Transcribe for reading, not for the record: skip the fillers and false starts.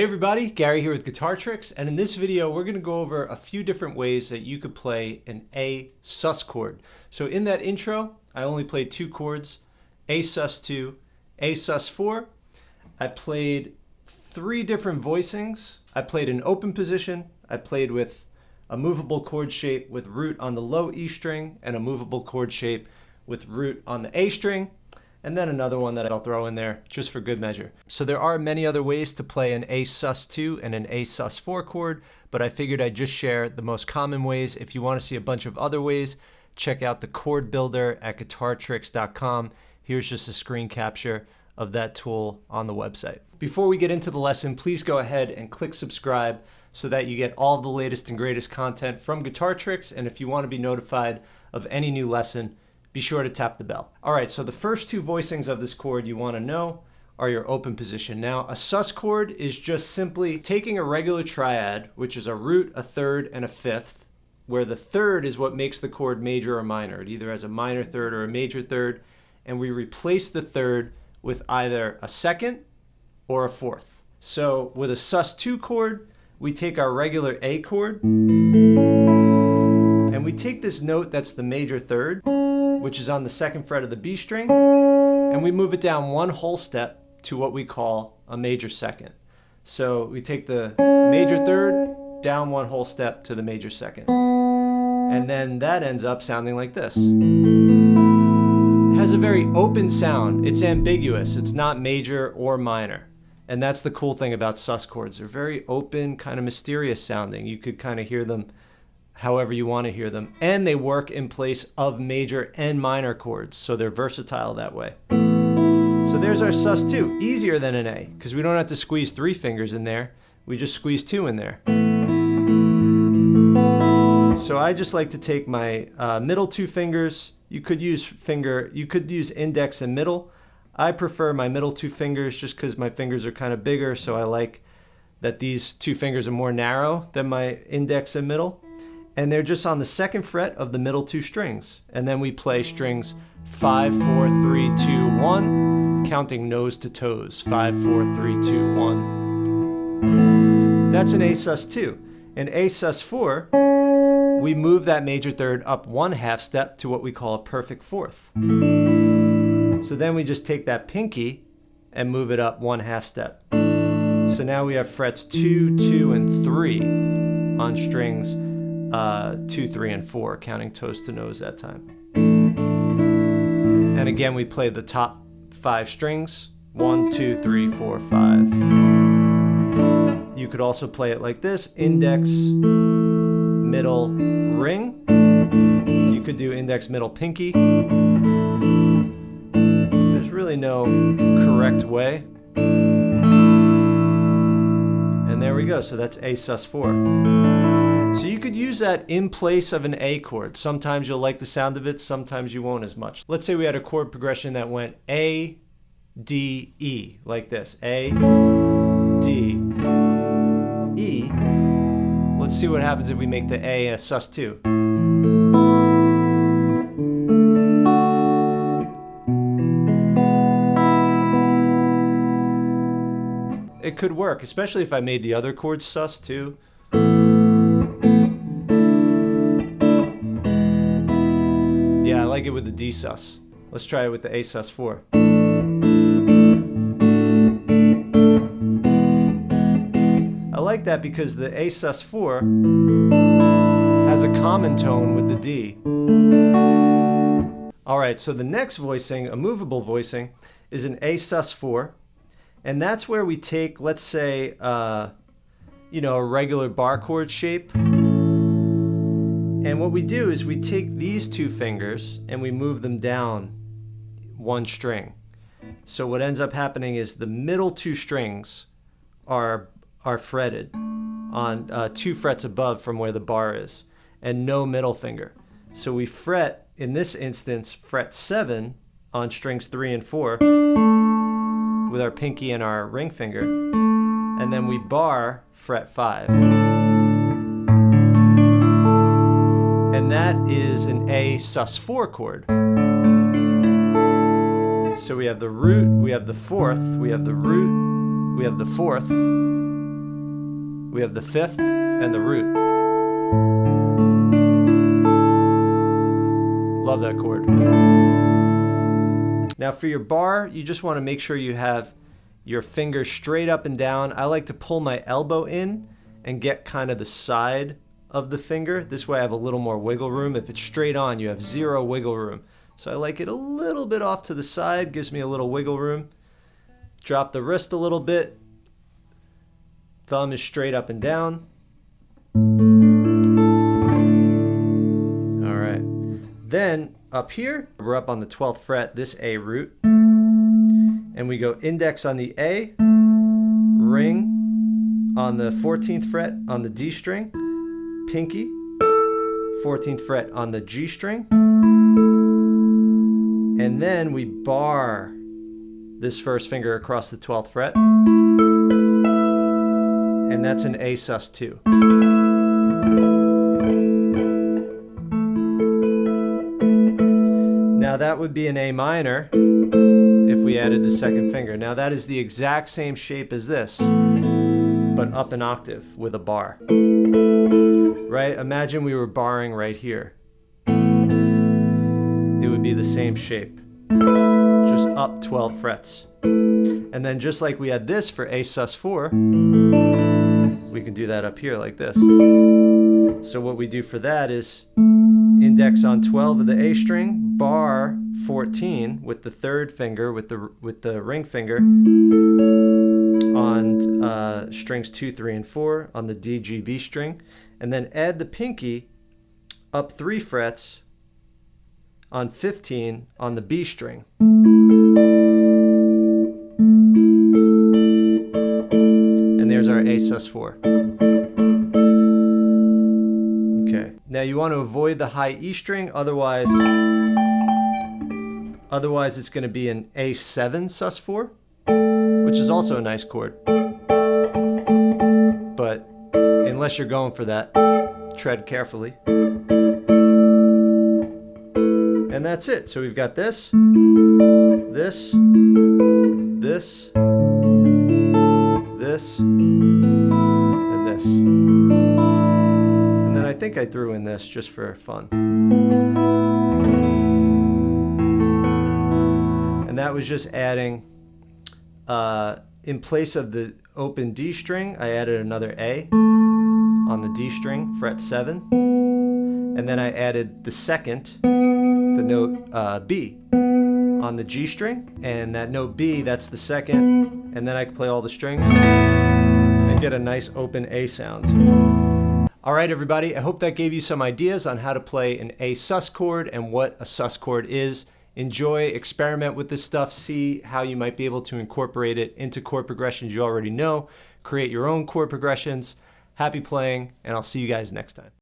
everybody, Gary here with Guitar Tricks, and in this video we're going to go over a few different ways that you could play an A sus chord. So in that intro, I only played two chords, A sus2, A sus4. I played three different voicings. I played an open position, I played with a movable chord shape with root on the low E string, and a movable chord shape with root on the A string, and then another one that I'll throw in there just for good measure. So there are many other ways to play an A sus2 and an A sus4 chord, but I figured I'd just share the most common ways. If you want to see a bunch of other ways, check out the chord builder at guitartricks.com. Here's just a screen capture of that tool on the website. Before we get into the lesson, please go ahead and click subscribe so that you get all the latest and greatest content from Guitar Tricks, and if you want to be notified of any new lesson, be sure to tap the bell. All right, so the first two voicings of this chord you want to know are your open position. Now, a sus chord is just simply taking a regular triad, which is a root, a third, and a fifth, where the third is what makes the chord major or minor. It either has a minor third or a major third, and we replace the third with either a second or a fourth. So with a sus2 chord, we take our regular A chord, and we take this note that's the major third, which is on the second fret of the B string, and we move it down one whole step to what we call a major second. So we take the major third down one whole step to the major second. And then that ends up sounding like this. It has a very open sound. It's ambiguous. It's not major or minor. And that's the cool thing about sus chords. They're very open, kind of mysterious sounding. You could kind of hear them however you want to hear them, and they work in place of major and minor chords, so they're versatile that way. So there's our sus2, easier than an A, because we don't have to squeeze three fingers in there, we just squeeze two in there. So I just like to take my middle two fingers. You could use index and middle. I prefer my middle two fingers just because my fingers are kind of bigger, so I like that these two fingers are more narrow than my index and middle. And they're just on the second fret of the middle two strings. And then we play strings 5, 4, 3, 2, 1, counting nose to toes. 5, 4, 3, 2, 1. That's an A sus2. In A sus4, we move that major third up one half step to what we call a perfect fourth. So then we just take that pinky and move it up one half step. So now we have frets 2, 2, and 3 on strings 2, 3, and 4, counting toes to nose that time. And again, we play the top 5 strings, 1, 2, 3, 4, 5. You could also play it like this, index, middle, ring. You could do index, middle, pinky. There's really no correct way. And there we go, so that's A sus4. So you could use that in place of an A chord. Sometimes you'll like the sound of it, sometimes you won't as much. Let's say we had a chord progression that went A, D, E, like this. A, D, E. Let's see what happens if we make the A a sus2. It could work, especially if I made the other chords sus too. Yeah, I like it with the D sus. Let's try it with the A sus4. I like that because the A sus4 has a common tone with the D. All right, so the next voicing, a movable voicing, is an A sus4. And that's where we take, let's say, a regular bar chord shape. And what we do is we take these two fingers and we move them down one string. So what ends up happening is the middle two strings are fretted on 2 frets above from where the bar is, and no middle finger. So we fret, in this instance, fret 7 on strings 3 and 4 with our pinky and our ring finger, and then we bar fret 5. And that is an A sus4 chord. So we have the root, we have the fourth, we have the root, we have the fourth, we have the fifth and the root. Love that chord. Now for your bar, you just want to make sure you have your fingers straight up and down. I like to pull my elbow in and get kind of the side of the finger. This way I have a little more wiggle room. If it's straight on, you have zero wiggle room. So I like it a little bit off to the side, gives me a little wiggle room. Drop the wrist a little bit. Thumb is straight up and down. All right. Then up here, we're up on the 12th fret, this A root. And we go index on the A, ring on the 14th fret on the D string, pinky, 14th fret on the G string, and then we bar this first finger across the 12th fret, and that's an A sus2. Now that would be an A minor if we added the second finger. Now that is the exact same shape as this, but up an octave with a bar. Right? Imagine we were barring right here. It would be the same shape, just up 12 frets. And then just like we had this for A sus4, we can do that up here like this. So what we do for that is index on 12 of the A string, bar 14 with the third finger, with the ring finger on strings 2, 3, and 4 on the D, G, B string, and then add the pinky up 3 frets on 15 on the B string. And there's our A sus4. Okay. Now you want to avoid the high E string, otherwise it's going to be an A7 sus4, which is also a nice chord. But unless you're going for that, tread carefully. And that's it. So we've got this, this, this, this, and this. And then I think I threw in this just for fun. And that was just adding, in place of the open D string, I added another A on the D string, fret 7. And then I added the second, the note B on the G string. And that note B, that's the second. And then I can play all the strings and get a nice open A sound. All right, everybody, I hope that gave you some ideas on how to play an A sus chord and what a sus chord is. Enjoy, experiment with this stuff, see how you might be able to incorporate it into chord progressions you already know, create your own chord progressions. Happy playing, and I'll see you guys next time.